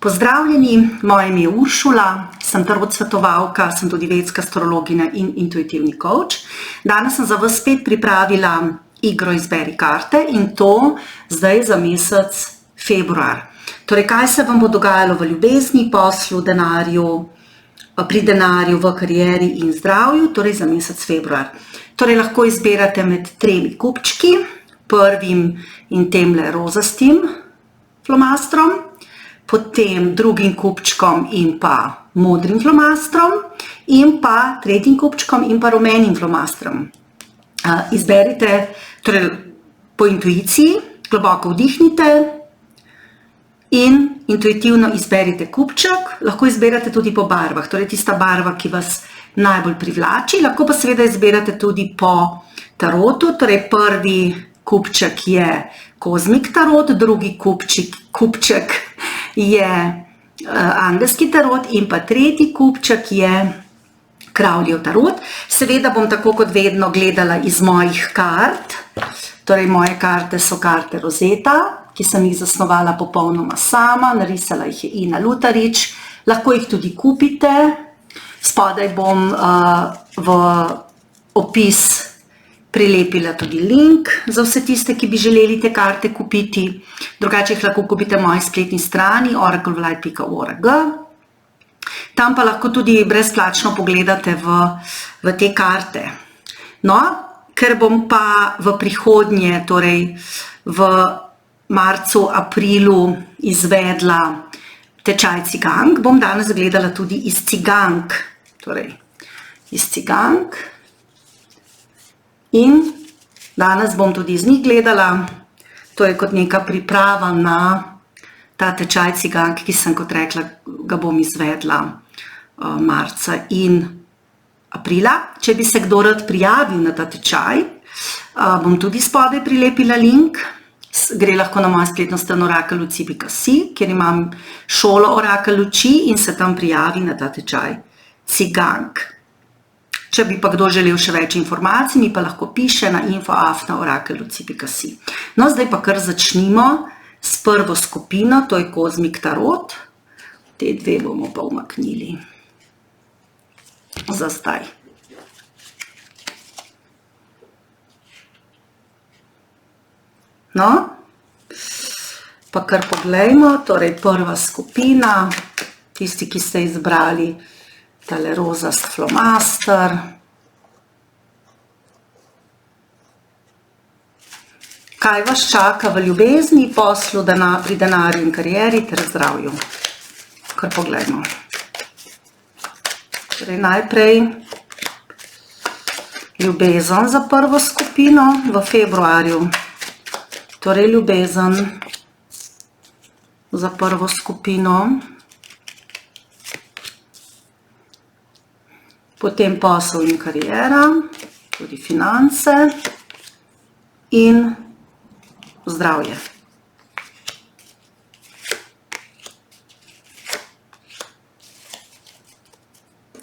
Pozdravljeni, moje ime je Uršula, sem tarot svetovalka, sem tudi vedska astrologinja in intuitivni coach. Danes sem za vas spet pripravila igro Izberi karte in to zdaj za mesec februar. Torej, kaj se vam bo dogajalo v ljubezni, poslu, denarju, pri denarju, v karieri in zdravju, torej za mesec februar. Torej, lahko izberate med 3 kupčki, prvim in temle rozastim flomastrom, potem drugim kupčkom in pa modrim flomastrom in pa tretjim kupčkom in pa rumenim flomastrom. Izberite, torej po intuiciji, globoko vdihnite in intuitivno izberite kupček, lahko izberate tudi po barvah, torej tista barva, ki vas najbolj privlači, lahko pa seveda izberate tudi po tarotu, torej prvi kupček je kozmik tarot, drugi kupček je angelski tarot in pa tretji kupček je kravljev tarot. Seveda bom tako kot vedno gledala iz mojih kart, torej moje karte so karte Rozeta, ki sem jih zasnovala popolnoma sama, narisala jih je Ina Lutarič, lahko jih tudi kupite. Spodaj bom v opis prilepila tudi link za vse tiste, ki bi želeli te karte kupiti. Drugače jih lahko kupite na moji spletni strani oraclevlight.org. Tam pa lahko tudi brezplačno pogledate v te karte. No, ker bom pa v prihodnje, torej v marcu, aprilu izvedla tečaj cigank, bom danes gledala tudi iz cigank. Torej, iz cigank. In danes bom tudi iz njih gledala, to je kot neka priprava na ta tečaj cigank, ki sem, kot rekla, ga bom izvedla marca in aprila. Če bi se kdo rad prijavil na ta tečaj, bom tudi spodaj prilepila link. Gre lahko na mojo spletno stran orakelluci.si, kjer imam šolo Orakel luči in se tam prijavi na ta tečaj cigank. Če bi pa kdo želel še več informacij, mi pa lahko piše na info@orakelluci.si. No, zdaj pa kar začnimo s prvo skupino, to je kozmik tarot. Te dve bomo pa umaknili za zdaj. No, pa kar poglejmo, torej prva skupina, tisti, ki ste izbrali tale rozast flomaster. Kaj vas čaka v ljubezni, poslu, pri denarju in karieri ter zdravju? Kar poglejmo. Torej najprej ljubezen za prvo skupino v februarju. Torej ljubezen za prvo skupino. Potem posel in kariera, tudi finance in zdravje.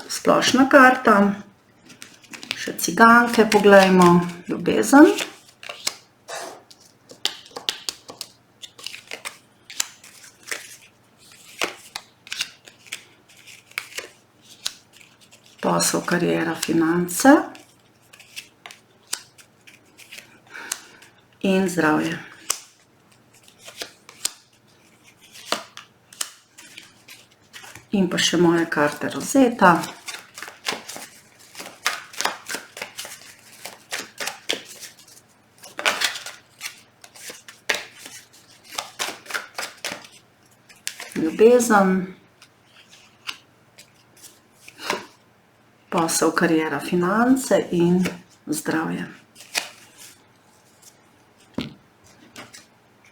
Splošna karta, še ciganke poglejmo, ljubezen. Posel, kariera, finance in zdravje. In pa še moje karte Rozeta. Ljubezen. Posel, kariera, finance in zdravje.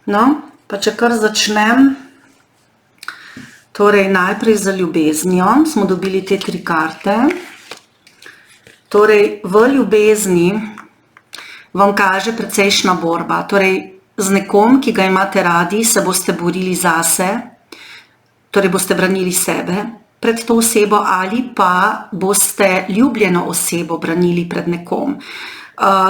No, pa če kar začnem, torej najprej za ljubeznijo smo dobili te 3 karte. Torej v ljubezni vam kaže precejšnja borba, torej z nekom, ki ga imate radi, se boste borili zase, torej boste branili sebe pred to osebo ali pa boste ljubljeno osebo branili pred nekom.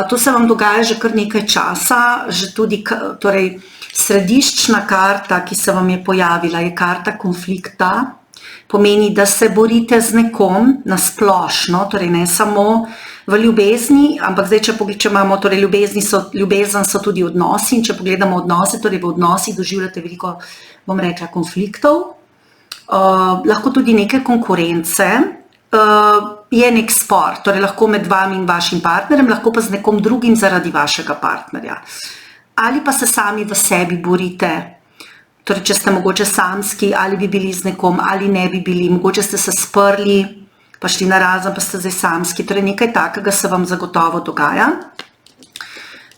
To se vam dogaja že kar nekaj časa, že tudi, torej Središčna karta, ki se vam je pojavila, je karta konflikta. Pomeni, da se borite z nekom na splošno, torej ne samo v ljubezni, ampak zdaj, če imamo, torej ljubezen so tudi odnosi in če pogledamo odnose, torej v odnosih doživljate veliko, bom rekla, konfliktov, lahko tudi neke konkurence, je nek spor, torej lahko med vami in vašim partnerjem, lahko pa z nekom drugim zaradi vašega partnerja. Ali pa se sami v sebi borite, torej če ste mogoče samski, ali bi bili z nekom, ali ne bi bili, mogoče ste se sprli, pa šli narazen, pa ste zdaj samski, torej nekaj takega se vam zagotovo dogaja.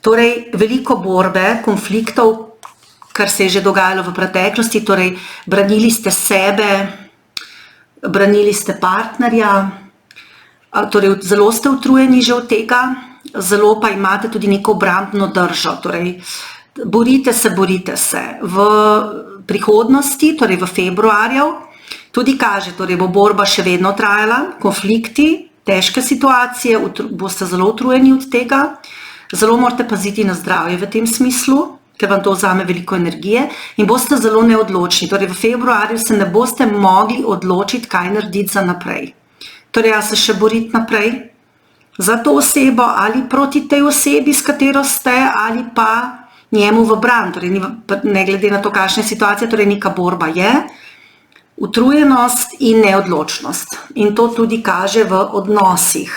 Torej veliko borbe, konfliktov, kar se je že dogajalo v preteklosti, torej branili ste sebe, branili ste partnerja, torej zelo ste utrujeni že od tega, zelo pa imate tudi neko obrambno držo, torej borite se. V prihodnosti, torej v februarju, tudi kaže, torej bo borba še vedno trajala, konflikti, težke situacije, boste zelo utrujeni od tega, zelo morate paziti na zdravje v tem smislu, ker vam to vzame veliko energije in boste zelo neodločni. Torej v februarju se ne boste mogli odločiti, kaj narediti za naprej. Torej, se še boriti naprej za to osebo ali proti tej osebi, s katero ste, ali pa njemu v bran, torej ne glede na to, kakšna je situacija, torej neka borba je, utrujenost in neodločnost. In to tudi kaže v odnosih.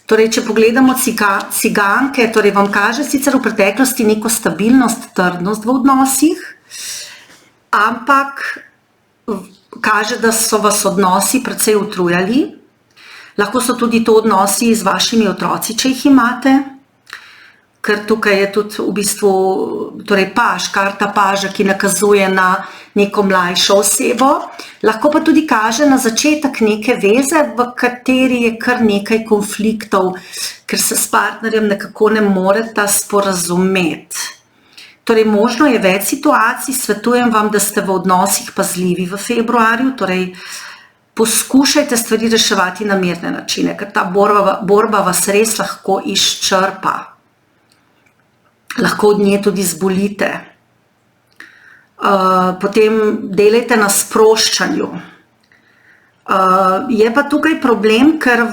Torej, če pogledamo ciganke, torej vam kaže sicer v preteklosti neko stabilnost, trdnost v odnosih, ampak kaže, da so vas odnosi precej utrujali. Lahko so tudi to odnosi z vašimi otroci, če jih imate, ker tukaj je tudi v bistvu torej paž, karta paža, ki nakazuje na neko mlajšo osebo. Lahko pa tudi kaže na začetek neke veze, v kateri je kar nekaj konfliktov, ker se s partnerjem nekako ne moreta sporazumeti. Torej, možno je več situacij, svetujem vam, da ste v odnosih pazljivi v februarju, torej poskušajte stvari reševati na mirne načine, ker ta borba vas res lahko izčrpa. Lahko od nje tudi zbolite. Potem delajte na sproščanju. Je pa tukaj problem, ker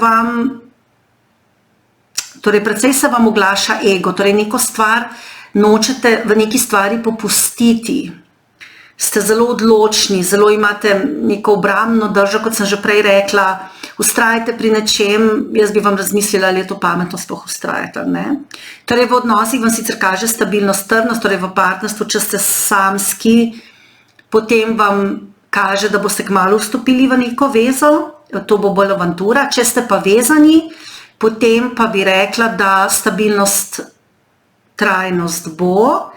torej precej se vam oglaša ego, torej neko stvar nočete v neki stvari popustiti. Ste zelo odločni, zelo imate neko obrambno držo, kot sem že prej rekla, vztrajate pri nečem, jaz bi vam razmislila, ali je to pametno sploh vztrajati, ali ne. Torej v odnosih vam sicer kaže stabilnost, trdnost, torej v partnerstvu, če ste samski, potem vam kaže, da boste kmalu vstopili v neko vezo, to bo bolj avantura, če ste pa vezani, potem pa bi rekla, da stabilnost, trajnost bo,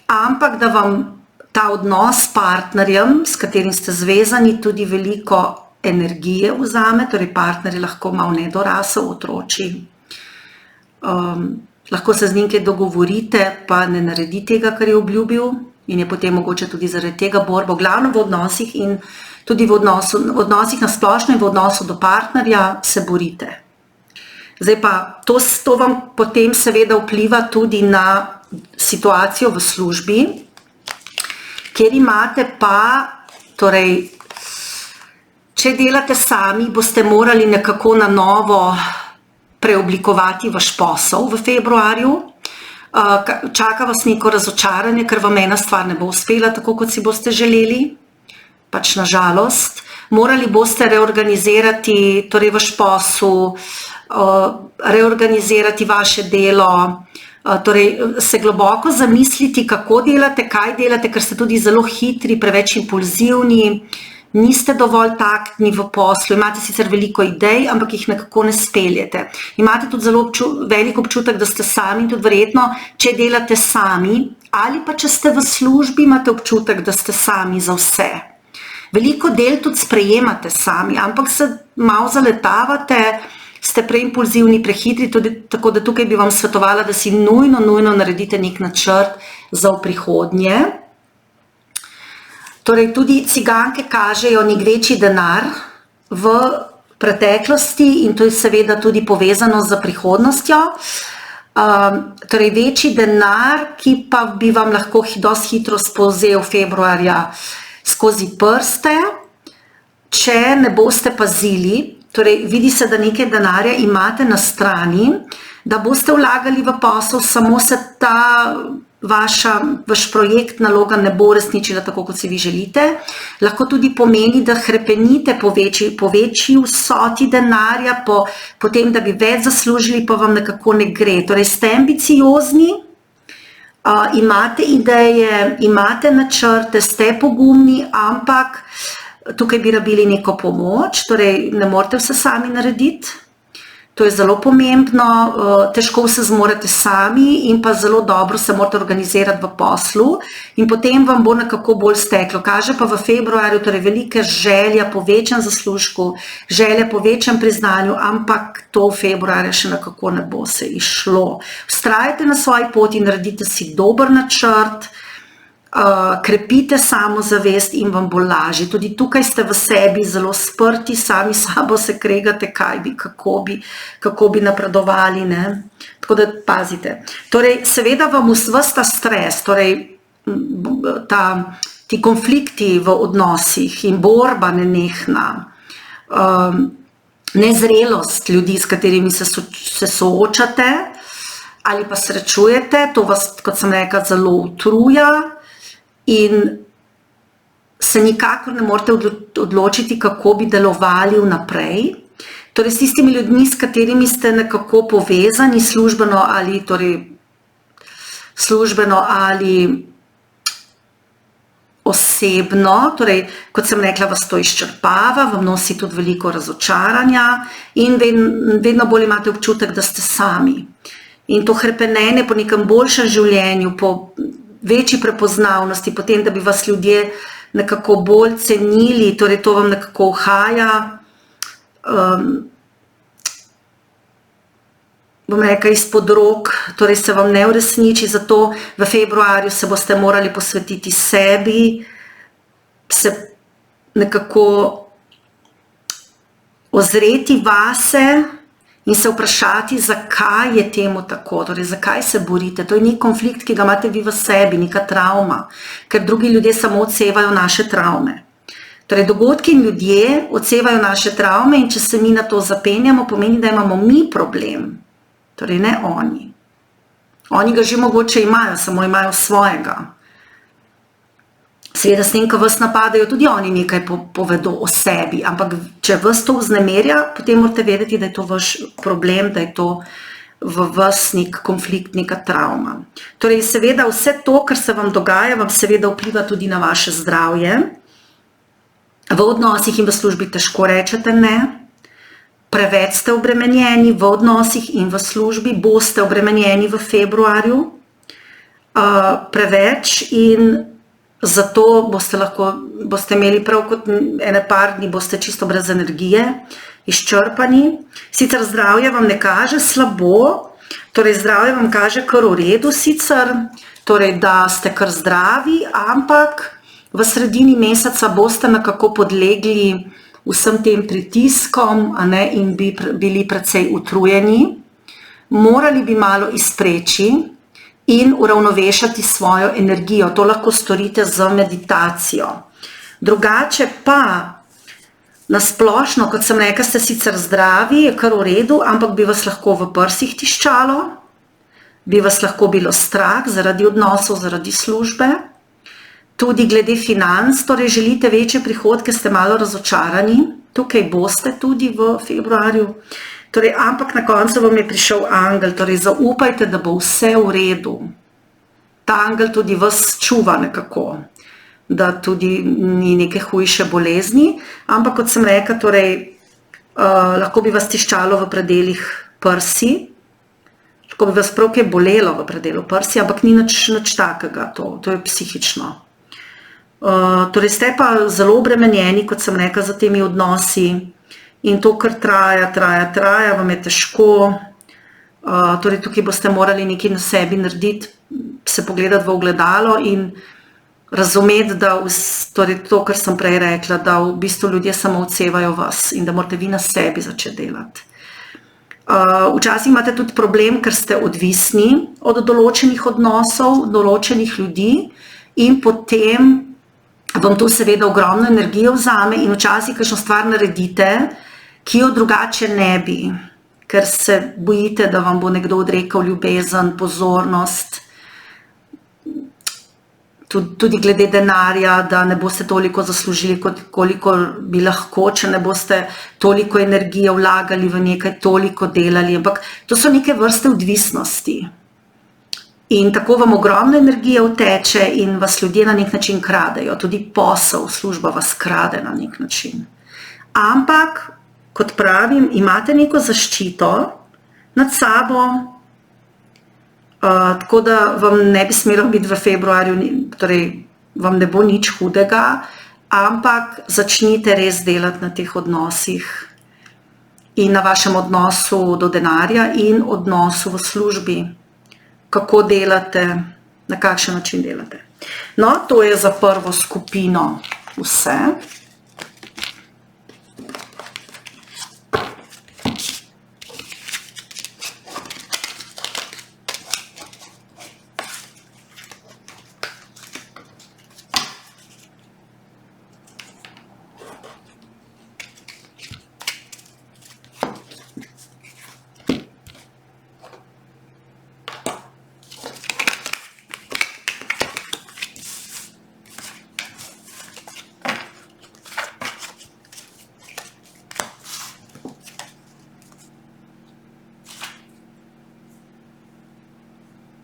ampak da vam ta odnos s partnerjem, s katerim ste zvezani, tudi veliko energije vzame, torej partner je lahko malo nedorasel, otroči. Lahko se z njim kaj dogovorite, pa ne naredi tega, kar je obljubil in je potem mogoče tudi zaradi tega borba, glavno v odnosih in tudi v odnosih na splošno in v odnosu do partnerja se borite. Zdaj pa, to vam potem seveda vpliva tudi na situacijo v službi, kjer imate pa, torej, če delate sami, boste morali nekako na novo preoblikovati vaš posel v februarju. Čaka vas neko razočaranje, ker vam ena stvar ne bo uspela tako, kot si boste želeli, pač na žalost. Morali boste reorganizirati torej vaš posel, reorganizirati vaše delo, torej se globoko zamisliti, kako delate, kaj delate, ker ste tudi zelo hitri, preveč impulzivni, niste dovolj taktni v poslu, imate sicer veliko idej, ampak jih nekako ne speljete. Imate tudi zelo velik občutek, da ste sami, tudi verjetno, če delate sami, ali pa če ste v službi, imate občutek, da ste sami za vse. Veliko del tudi sprejemate sami, ampak se malo zaletavate, ste preimpulzivni, prehitri, tudi tako da tukaj bi vam svetovala, da si nujno naredite nek načrt za v prihodnje. Torej, tudi ciganke kažejo nek večji denar v preteklosti in to je seveda tudi povezano z prihodnostjo. torej večji denar, ki pa bi vam lahko dosti hitro spolzel februarja skozi prste, če ne boste pazili, torej vidi se, da nekaj denarja imate na strani, da boste vlagali v posel, samo se vaš projekt, naloga ne bo resničila tako, kot si vi želite. Lahko tudi pomeni, da hrepenite po večji vsoti denarja, po tem, da bi več zaslužili, pa vam nekako ne gre. Torej, ste ambiciozni, imate ideje, imate načrte, ste pogumni, ampak tukaj bi rabili neko pomoč, torej ne morete vse sami narediti. To je zelo pomembno, težko se zmorete sami in pa zelo dobro se morate organizirati v poslu in potem vam bo nekako bolj steklo. Kaže pa v februarju, torej velike želja po večjem zaslužku, želja po večjem priznanju, ampak to v februarju še nekako ne bo se išlo. Vztrajajte na svoji poti, naredite si dober načrt, krepite samozavest in vam bo lažje. Tudi tukaj ste v sebi zelo sprti, sami sabo se kregate, kako bi napredovali, ne? Tako da pazite. Torej, seveda vam ves ta stres, torej ti konflikti v odnosih in borba nenehna, nezrelost ljudi, s katerimi se soočate ali pa srečujete, to vas, kot sem rekla, zelo utruja, in se nikakor ne morete odločiti, kako bi delovali vnaprej. Torej, s tistimi ljudmi, s katerimi ste nekako povezani službeno ali osebno, torej, kot sem rekla, vas to izčrpava, vam nosi tudi veliko razočaranja in vedno bolj imate občutek, da ste sami. In to hrepenenje po nekem boljšem življenju, po večji prepoznavnosti, potem, da bi vas ljudje nekako bolj cenili, torej to vam nekako uhaja, bom rekla, izpod rok, torej se vam ne uresniči, zato v februarju se boste morali posvetiti sebi, se nekako ozreti vase, in se vprašati, zakaj je temu tako, torej zakaj se borite. To je nek konflikt, ki ga imate vi v sebi, neka travma, ker drugi ljudje samo odsevajo naše travme. Torej, dogodki in ljudje odsevajo naše travme in če se mi na to zapenjamo, pomeni, da imamo mi problem. Torej, ne oni. Oni ga že mogoče imajo, samo imajo svojega. Seveda s tem, ko vas napadajo, tudi oni nekaj povedo o sebi, ampak če vas to vznemirja, potem morate vedeti, da je to vaš problem, da je to v vas nek konflikt, neka travma. Torej, seveda vse to, kar se vam dogaja, vam seveda vpliva tudi na vaše zdravje. V odnosih in v službi težko rečete ne, preveč ste obremenjeni v odnosih in v službi, boste obremenjeni v februarju, preveč in zato boste imeli prav kot ene par dni, boste čisto brez energije, izčrpani. Sicer zdravje vam ne kaže slabo, torej zdravje vam kaže kar v redu sicer, torej da ste kar zdravi, ampak v sredini meseca boste nekako podlegli vsem tem pritiskom, a ne, in bi bili precej utrujeni. Morali bi malo izpreči in uravnovešati svojo energijo. To lahko storite z meditacijo. Drugače pa, na splošno, kot sem rekla, ste sicer zdravi, je kar v redu, ampak bi vas lahko v prsih tiščalo, bi vas lahko bilo strah zaradi odnosov, zaradi službe, tudi glede financ, torej želite večje prihodke, ste malo razočarani, tukaj boste tudi v februarju, torej, ampak na koncu vam je prišel angel, torej zaupajte, da bo vse v redu. Ta angel tudi vas čuva nekako, da tudi ni neke hujše bolezni, ampak kot sem rekla, torej, lahko bi vas tiščalo v predelih prsi, lahko bi vas prav kaj bolelo v predelu prsi, ampak ni nič takega, to je psihično. Torej, ste pa zelo obremenjeni, kot sem rekla, za temi odnosi, in to, kar traja, vam je težko, torej tukaj boste morali nekaj na sebi narediti, se pogledati v ogledalo in razumeti, da torej to, kar sem prej rekla, da v bistvu ljudje samo odsevajo vas in da morate vi na sebi začeti delati. Včasih imate tudi problem, ker ste odvisni od določenih odnosov, določenih ljudi in potem vam to seveda ogromno energije vzame in včasih kakšno stvar naredite, ki jo drugače ne bi, ker se bojite, da vam bo nekdo odrekel ljubezen, pozornost, tudi glede denarja, da ne boste toliko zaslužili, koliko bi lahko, če ne boste toliko energije vlagali v nekaj, toliko delali, ampak to so neke vrste odvisnosti. In tako vam ogromno energije vteče in vas ljudje na nek način kradejo, tudi posel, služba vas krade na nek način. Ampak, kot pravim, imate neko zaščito nad sabo, tako da vam ne bi smelo biti v februarju, torej vam ne bo nič hudega, ampak začnite res delati na teh odnosih in na vašem odnosu do denarja in odnosu v službi. Kako delate, na kakšen način delate. No, to je za prvo skupino vse.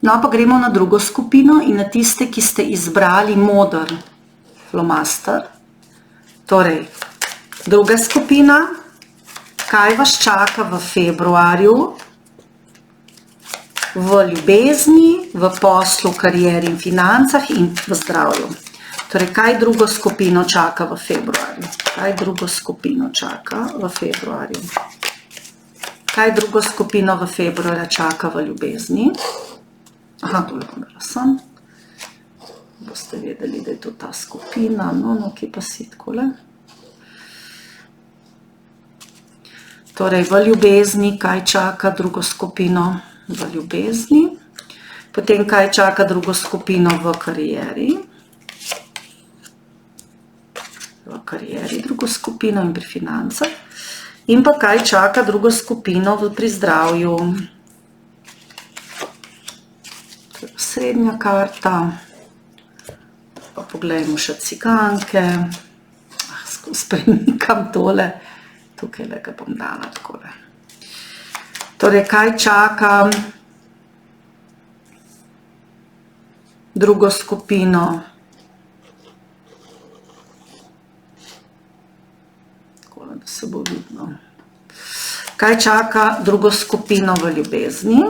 No, pa gremo na drugo skupino in na tiste, ki ste izbrali moder flomaster. Torej, druga skupina, kaj vas čaka v februarju, v ljubezni, v poslu, karieri in financah in v zdravju. Torej, kaj drugo skupino čaka v februarju? Kaj drugo skupino čaka v februarju? Kaj drugo skupino v februarju čaka v ljubezni? Aha, tole pomela sem. Boste vedeli, da je to ta skupina. No, kje pa si takole? Torej, v ljubezni, kaj čaka drugo skupino v ljubezni. Potem, kaj čaka drugo skupino v karieri. V karieri drugo skupino in pri financah. In pa kaj čaka drugo skupino pri zdravju. Srednja karta, pa pogledajmo še ciganke, spremnikam tole, tukaj ga bom dala takole. Torej, kaj čaka drugo skupino, takole, da se bo vidno, kaj čaka drugo skupino v ljubezni,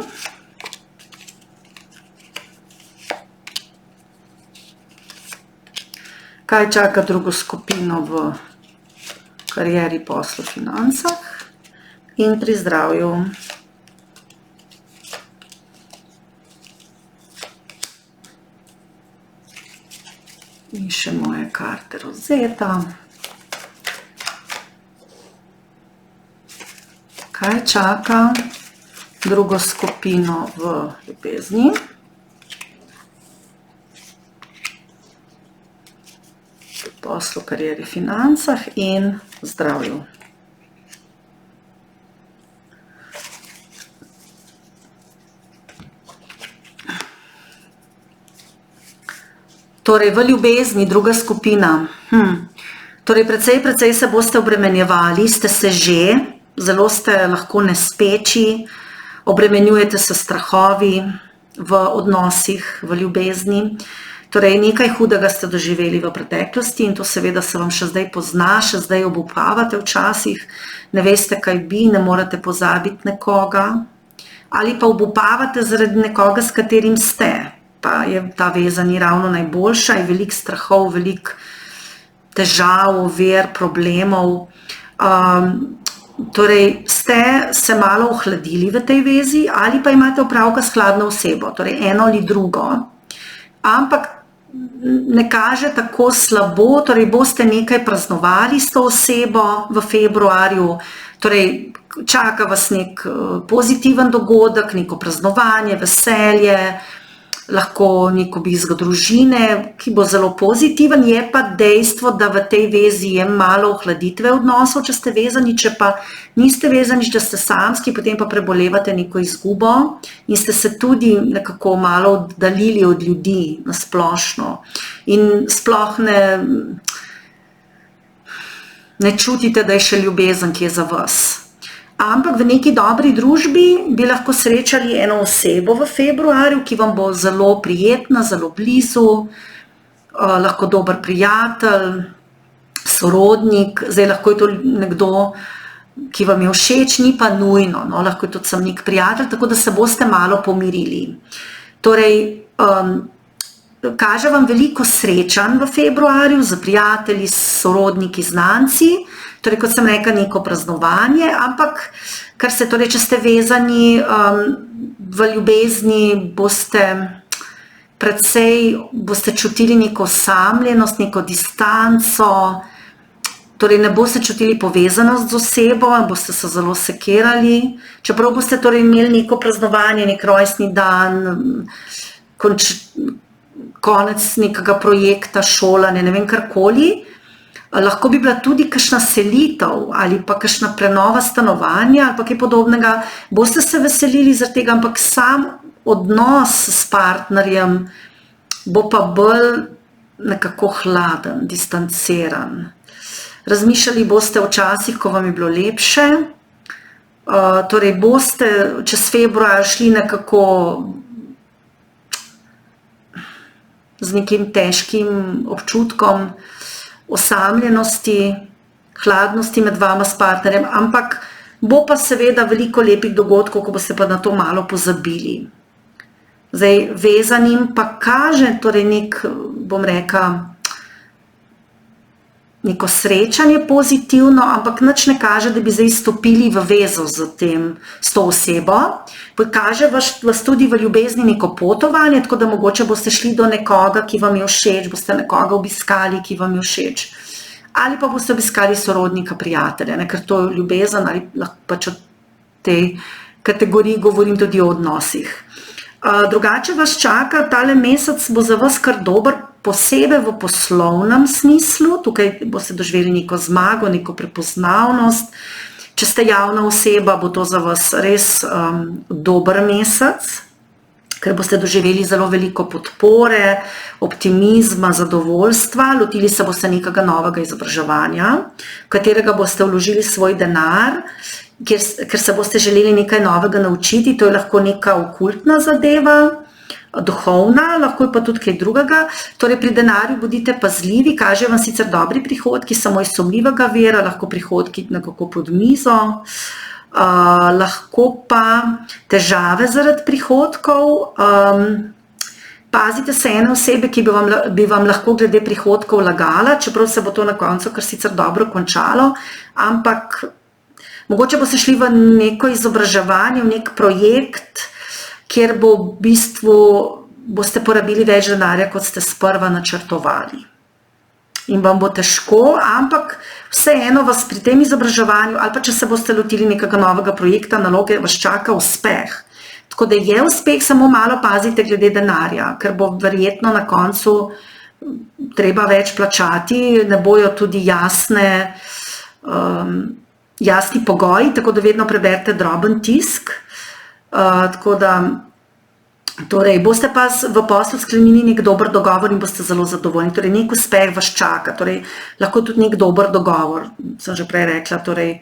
kaj čaka drugo skupino v karieri, poslu, financah in pri zdravju. In še moje karte Rozeta. Kaj čaka drugo skupino v ljubezni? Poslu, karieri, financah in zdravju. Torej, v ljubezni, druga skupina. Torej, precej se boste obremenjevali, ste se že, zelo ste lahko nespeči, obremenjujete se strahovi v odnosih, v ljubezni. Torej, nekaj hudega ste doživeli v preteklosti in to seveda se vam še zdaj pozna, še zdaj obupavate včasih, ne veste, kaj bi, ne morete pozabiti nekoga, ali pa obupavate zaradi nekoga, s katerim ste, pa je ta veza ni ravno najboljša, je veliko strahov, veliko težav, ovir, problemov. Torej, ste se malo ohladili v tej vezi ali pa imate opravka s hladno osebo, torej eno ali drugo, ampak ne kaže tako slabo, torej boste nekaj praznovali s to osebo v februarju, torej čaka vas nek pozitiven dogodek, neko praznovanje, veselje, lahko nek obisk družine, ki bo zelo pozitiven, je pa dejstvo, da v tej vezi je malo ohladitve odnosov, če ste vezani, če pa niste vezani, če ste samski, potem pa prebolevate neko izgubo in ste se tudi nekako malo oddaljili od ljudi na splošno in sploh ne čutite, da je še ljubezen, ki je za vas. Ampak v neki dobri družbi bi lahko srečali eno osebo v februarju, ki vam bo zelo prijetna, zelo blizu, lahko dober prijatelj, sorodnik, zdaj lahko je to nekdo, ki vam je všeč, ni pa nujno, no, lahko je tudi sam nek prijatelj, tako da se boste malo pomirili. Torej, kaže vam veliko srečanj v februarju z prijatelji, sorodniki, znanci, torej, kot sem rekla, neko praznovanje, ampak kar se, torej, če ste vezani v ljubezni, boste čutili neko osamljenost, neko distanco, torej ne boste čutili povezanost z osebo, boste se zelo sekirali, čeprav boste torej imeli neko praznovanje, nek rojstni dan, konec nekega projekta, šolanja, ne vem karkoli. Lahko bi bila tudi kakšna selitev ali pa kakšna prenova stanovanja ali pa kaj podobnega. Boste se veselili zaradi tega, ampak sam odnos s partnerjem bo pa bolj nekako hladen, distanciran. Razmišljali boste o časih, ko vam je bilo lepše, torej boste čez februar šli nekako z nekim težkim občutkom osamljenosti, hladnosti med vama s partnerjem, ampak bo pa seveda veliko lepih dogodkov, ko boste pa na to malo pozabili. Zdaj, vezanim pa kaže torej neko srečanje pozitivno, ampak nič ne kaže, da bi zdaj stopili v vezo s to osebo. Kaže vas tudi v ljubezni neko potovanje, tako da mogoče boste šli do nekoga, ki vam je všeč, boste nekoga obiskali, ki vam je všeč. Ali pa boste obiskali sorodnika, prijatelja, ker to je ljubezen, ali pač o tej kategoriji govorim tudi o odnosih. Drugače vas čaka, tale mesec bo za vas kar dober, posebej v poslovnem smislu, tukaj boste doživeli neko zmago, neko prepoznavnost. Če ste javna oseba, bo to za vas res dober mesec, ker boste doživeli zelo veliko podpore, optimizma, zadovoljstva, lotili se boste nekega novega izobraževanja, v katerega boste vložili svoj denar, ker se boste želeli nekaj novega naučiti, to je lahko neka okultna zadeva, duhovna, lahko je pa tudi kaj drugega. Torej pri denarju bodite pazljivi, kažejo vam sicer dobri prihodki, samo iz sumljivega vira, lahko prihodki nekako pod mizo, lahko pa težave zaradi prihodkov. Pazite se ene osebe, ki bi vam lahko glede prihodkov lagala, čeprav se bo to na koncu kar sicer dobro končalo, ampak mogoče boste šli v neko izobraževanje, v nek projekt, kjer boste porabili več denarja, kot ste sprva načrtovali. In vam bo težko, ampak vseeno vas pri tem izobraževanju, ali pa če se boste lotili nekega novega projekta, naloge, vas čaka uspeh. Tako da je uspeh, samo malo pazite glede denarja, ker bo verjetno na koncu treba več plačati, ne bojo tudi jasni pogoji, tako da vedno preberite droben tisk. Tako da, torej, boste pa v poslu sklenili nek dober dogovor in boste zelo zadovoljni. Torej, nek uspeh vas čaka, torej, lahko tudi nek dober dogovor, sem že prej rekla, torej,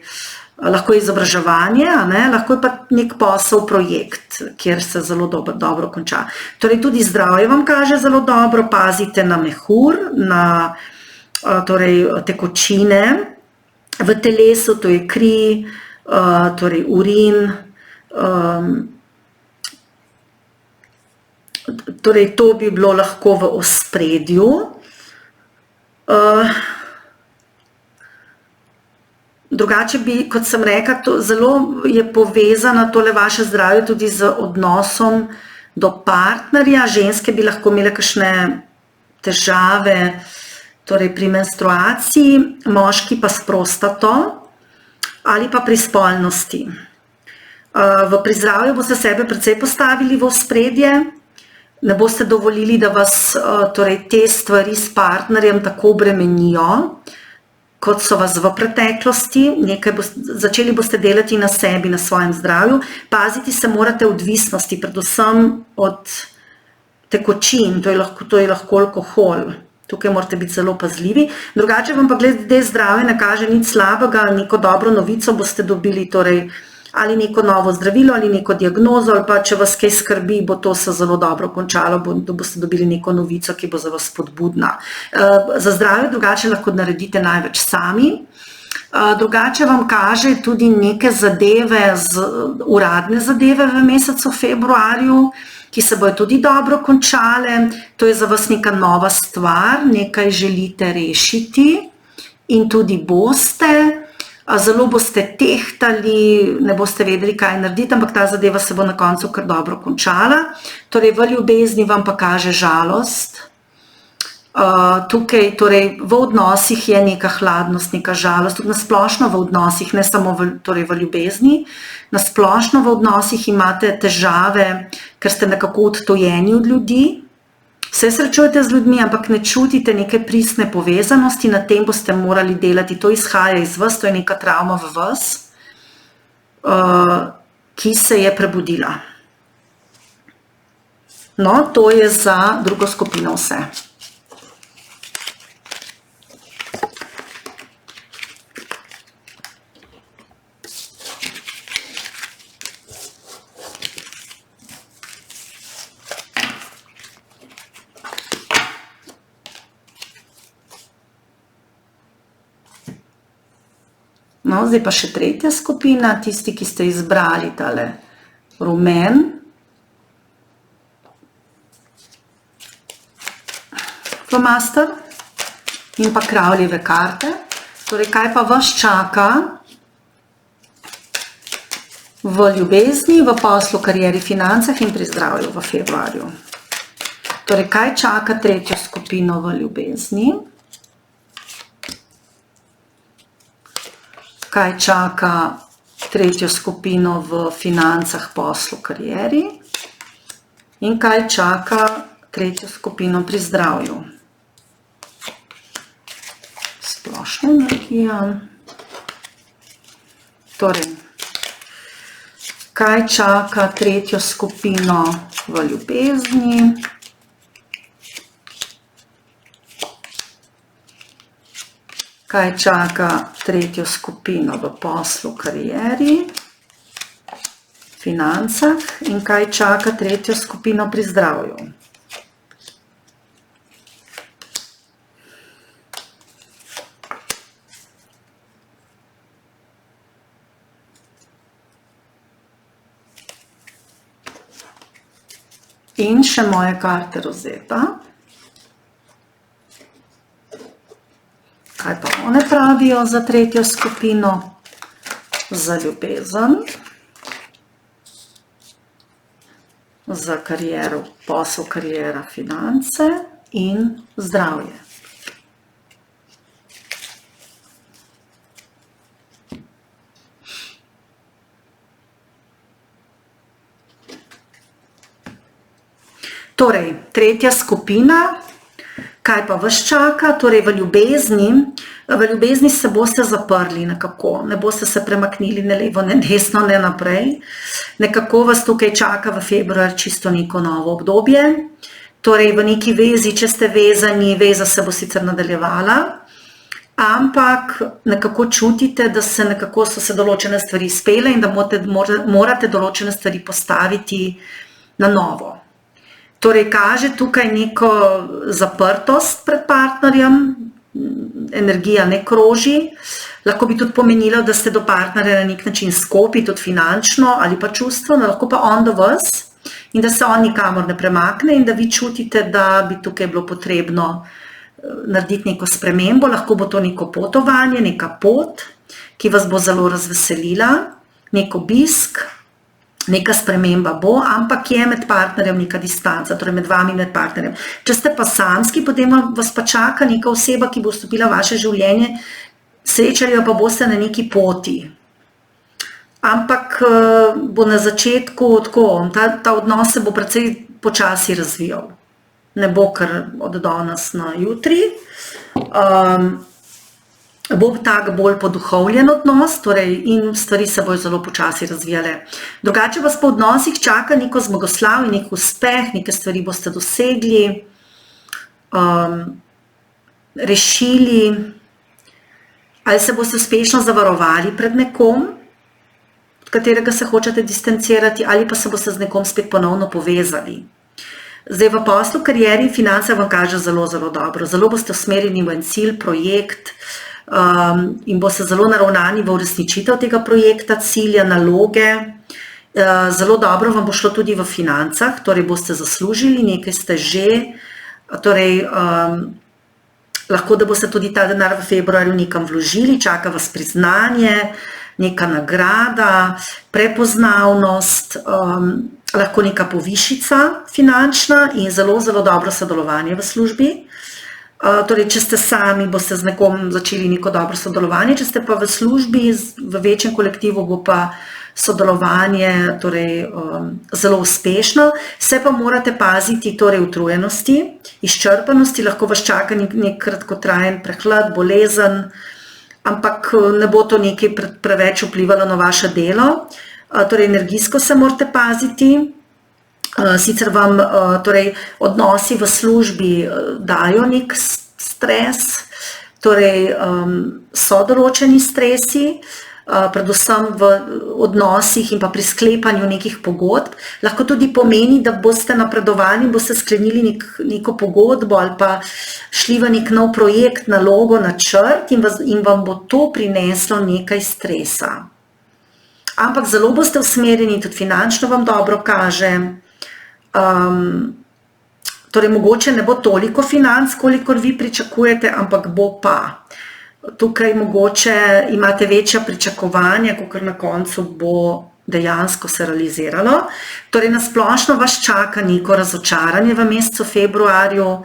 lahko je izobraževanje, lahko je pa nek posel, projekt, kjer se zelo dobro konča. Torej, tudi zdravje vam kaže zelo dobro, pazite na mehur, na tekočine v telesu, to je kri, torej urin, torej to bi bilo lahko v ospredju. Drugače bi, kot sem rekla, zelo je povezana tole vaše zdravje tudi z odnosom do partnerja. Ženske bi lahko imele kakšne težave torej pri menstruaciji, moški pa s prostato ali pa pri spolnosti. Pri zdravju boste sebe precej postavili v ospredje, ne boste dovolili, da vas torej te stvari s partnerjem tako bremenijo, kot so vas v preteklosti. Začeli boste delati na sebi, na svojem zdravju. Paziti se morate odvisnosti, predvsem od tekočin, to je lahko alkohol. Tukaj morate biti zelo pazljivi. Drugače vam pa glede zdravja ne kaže nič slabega, neko dobro novico boste dobili, torej ali neko novo zdravilo, ali neko diagnozo, ali pa če vas kaj skrbi, bo to se zelo dobro končalo, da boste dobili neko novico, ki bo za vas spodbudna. Za zdravje drugače lahko naredite največ sami. Drugače vam kaže tudi neke zadeve, uradne zadeve v mesecu februarju, ki se bojo tudi dobro končale. To je za vas neka nova stvar, nekaj želite rešiti in tudi boste. Zelo boste tehtali, ne boste vedeli, kaj narediti, ampak ta zadeva se bo na koncu kar dobro končala. Torej, v ljubezni vam pa kaže žalost. Tukaj, torej, v odnosih je neka hladnost, neka žalost, tudi nasplošno v odnosih, ne samo v ljubezni. Nasplošno v odnosih imate težave, ker ste nekako odtojeni od ljudi. Se srečujete z ljudmi, ampak ne čutite neke pristne povezanosti, na tem boste morali delati. To izhaja iz vas, to je neka travma v vas, ki se je prebudila. No, to je za drugo skupino vse. No, zdaj pa še tretja skupina, tisti, ki ste izbrali tale rumen. Flomaster in pa kravljeve karte. Torej, kaj pa vas čaka v ljubezni, v poslu, karieri, financah in pri zdravju v februarju. Torej, kaj čaka tretjo skupino v ljubezni? Kaj čaka tretjo skupino v financah, poslu, karieri in kaj čaka tretjo skupino pri zdravju. Splošna energija. Torej, kaj čaka tretjo skupino v ljubezni, kaj čaka tretjo skupino v poslu, karieri, financah in kaj čaka tretjo skupino pri zdravju. In še moje karte Rozeta. Kaj pa one pravijo za tretjo skupino? Za ljubezen, za kariero, posel, kariera, finance in zdravje. Torej, tretja skupina, kaj pa vas čaka? Torej, v ljubezni se boste zaprli nekako, ne boste se premaknili ne levo, ne desno, ne naprej. Nekako vas tukaj čaka v februar čisto neko novo obdobje. Torej, v neki vezi, če ste vezani, veza se bo sicer nadaljevala, ampak nekako čutite, da so se določene stvari izpele in da morate določene stvari postaviti na novo. Torej, kaže tukaj neko zaprtost pred partnerjem, energija ne kroži, lahko bi tudi pomenilo, da ste do partnerja na nek način skopi, tudi finančno ali pa čustveno, lahko pa on do vas in da se on nikamor ne premakne in da vi čutite, da bi tukaj bilo potrebno narediti neko spremembo, lahko bo to neko potovanje, neka pot, ki vas bo zelo razveselila, nek obisk, neka sprememba bo, ampak je med partnerjem neka distanca, torej med vami in med partnerjem. Če ste pa samski, potem vas pa čaka neka oseba, ki bo vstopila v vaše življenje, srečali jo pa boste na neki poti. Ampak bo na začetku tako, ta odnos se bo precej počasi razvijal. Ne bo kar od danes na jutri. Bo tak bolj poduhovljen odnos, torej in stvari se bojo zelo počasi razvijale. Drugače vas po odnosih čaka neko zmagoslavje, nek uspeh, neke stvari boste dosegli, rešili, ali se boste uspešno zavarovali pred nekom, od katerega se hočete distancirati, ali pa se boste z nekom spet ponovno povezali. Zdaj v poslu, karieri in finance vam kaže zelo, zelo dobro. Zelo boste usmerjeni v en cilj, projekt, in boste zelo naravnani v uresničitev tega projekta, cilja, naloge. Zelo dobro vam bo šlo tudi v financah, torej boste zaslužili, nekaj ste že, torej lahko da boste tudi ta denar v februarju nekam vložili, čaka vas priznanje, neka nagrada, prepoznavnost, lahko neka povišica finančna in zelo, zelo dobro sodelovanje v službi. Torej, če ste sami, boste z nekom začeli neko dobro sodelovanje, če ste pa v službi, v večjem kolektivu bo pa sodelovanje torej, zelo uspešno. Se pa morate paziti torej, utrujenosti, izčrpanosti, lahko vas čaka nek kratkotrajen prehlad, bolezen, ampak ne bo to nekaj preveč vplivalo na vaše delo. Torej, energijsko se morate paziti. Sicer vam torej, odnosi v službi dajo nek stres, torej so določeni stresi, predvsem v odnosih in pa pri sklepanju nekih pogodb. Lahko tudi pomeni, da boste napredovali, boste sklenili neko pogodbo ali pa šli v nek nov projekt, nalogo, načrt in vam bo to prineslo nekaj stresa. Ampak zelo boste usmerjeni, tudi finančno vam dobro kaže. Torej, mogoče ne bo toliko financ, kolikor vi pričakujete, ampak bo pa. Tukaj mogoče imate večja pričakovanja, kakor na koncu bo dejansko se realiziralo. Torej, na splošno vas čaka neko razočaranje v mesecu februarju.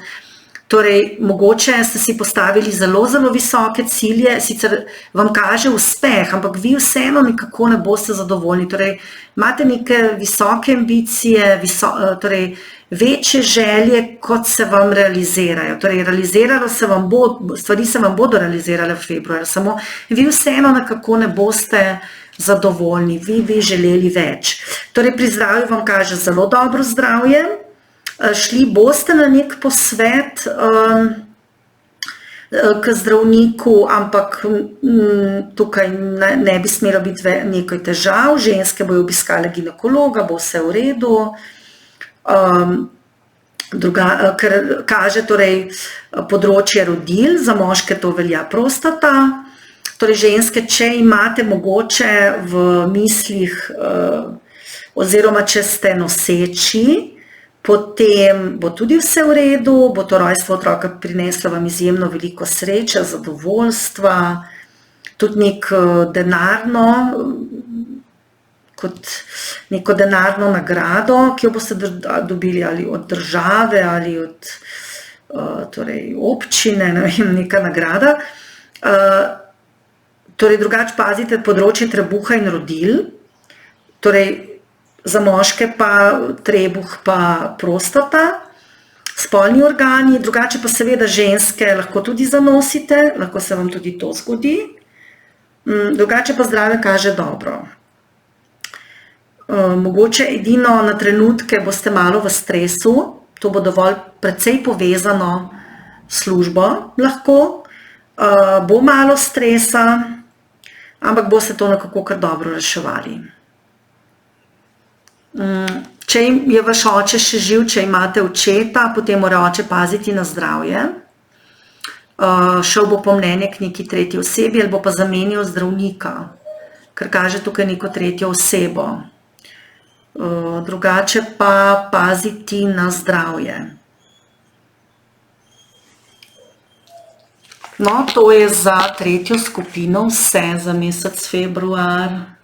Torej, mogoče ste si postavili zelo, zelo visoke cilje, sicer vam kaže uspeh, ampak vi vseeno nekako ne boste zadovoljni. Torej, imate neke visoke ambicije, torej, večje želje, kot se vam realizirajo. Torej, stvari se vam bodo realizirale v februarju, samo vi vseeno nekako ne boste zadovoljni, vi bi želeli več. Torej, pri zdravju vam kaže zelo dobro zdravje. Šli boste na nek posvet k zdravniku, ampak tukaj ne bi smelo biti nekaj težav, ženske bojo obiskale ginekologa, bo vse v redu, ker kaže torej področje rodil, za moške to velja prostata, torej ženske, če imate mogoče v mislih oziroma če ste noseči, potem bo tudi vse v redu, bo to rojstvo otroka prineslo vam izjemno veliko sreče, zadovoljstva, tudi kot neko denarno nagrado, ki jo boste dobili ali od države ali od torej, občine, ne vem, neka nagrada. Torej, drugače pazite področje trebuha in rodil, torej, za moške pa trebuh pa prostata, spolni organi, drugače pa seveda ženske lahko tudi zanosite, lahko se vam tudi to zgodi, drugače pa zdravje kaže dobro. Mogoče edino na trenutke boste malo v stresu, to bo dovolj precej povezano s službo lahko, bo malo stresa, ampak boste to nekako kar dobro reševali. Če je vaš oče še živ, če imate očeta, potem mora oče paziti na zdravje. Šel bo po mnenje k neki tretji osebi ali bo pa zamenjal zdravnika, ker kaže tukaj neko tretjo osebo. Drugače pa paziti na zdravje. No, to je za tretjo skupino vse za mesec februar.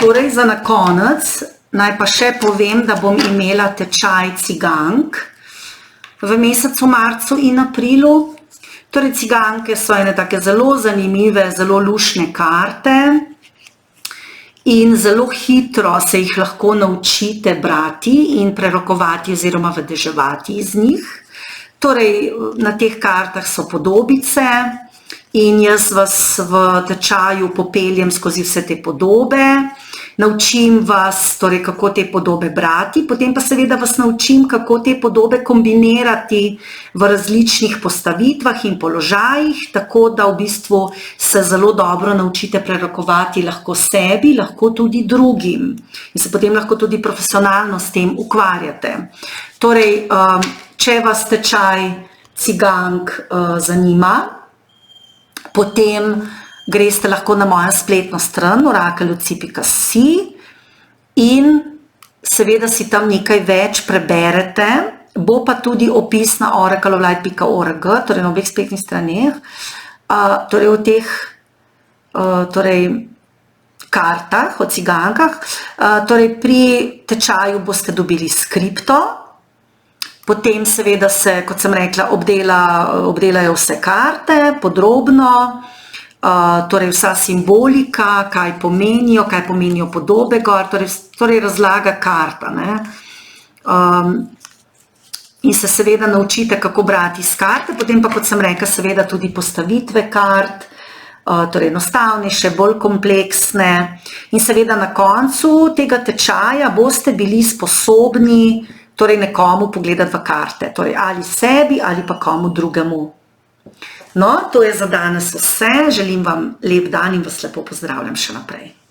torej za na konec, naj pa še povem, da bom imela tečaj cigank v mesecu marcu in aprilu. Torej, ciganke so ene take zelo zanimive, zelo luštne karte in zelo hitro se jih lahko naučite brati in prerokovati oziroma vedeževati iz njih. Torej, na teh kartah so podobice in jaz vas v tečaju popeljem skozi vse te podobe, naučim vas, torej, kako te podobe brati, potem pa seveda vas naučim, kako te podobe kombinirati v različnih postavitvah in položajih, tako da v bistvu se zelo dobro naučite prerokovati lahko sebi, lahko tudi drugim in se potem lahko tudi profesionalno s tem ukvarjate. Torej, če vas tečaj cigank zanima, potem greste lahko na mojo spletno stran orakelluci.si in seveda si tam nekaj več preberete. Bo pa tudi opis na oracleoflight.org, torej na obeh spletnih straneh, torej o teh kartah, o cigankah. Torej pri tečaju boste dobili skripto, potem seveda se, kot sem rekla, obdelajo vse karte podrobno, torej vsa simbolika, kaj pomenijo podobe gor, torej razlaga karta, ne. In se seveda naučite, kako brati iz karte, potem pa, kot sem rekla, seveda tudi postavitve kart, torej enostavnejše, bolj kompleksne in seveda na koncu tega tečaja boste bili sposobni torej nekomu pogledati v karte, torej ali sebi ali pa komu drugemu. No, to je za danes vse, želim vam lep dan in vas lepo pozdravljam še naprej.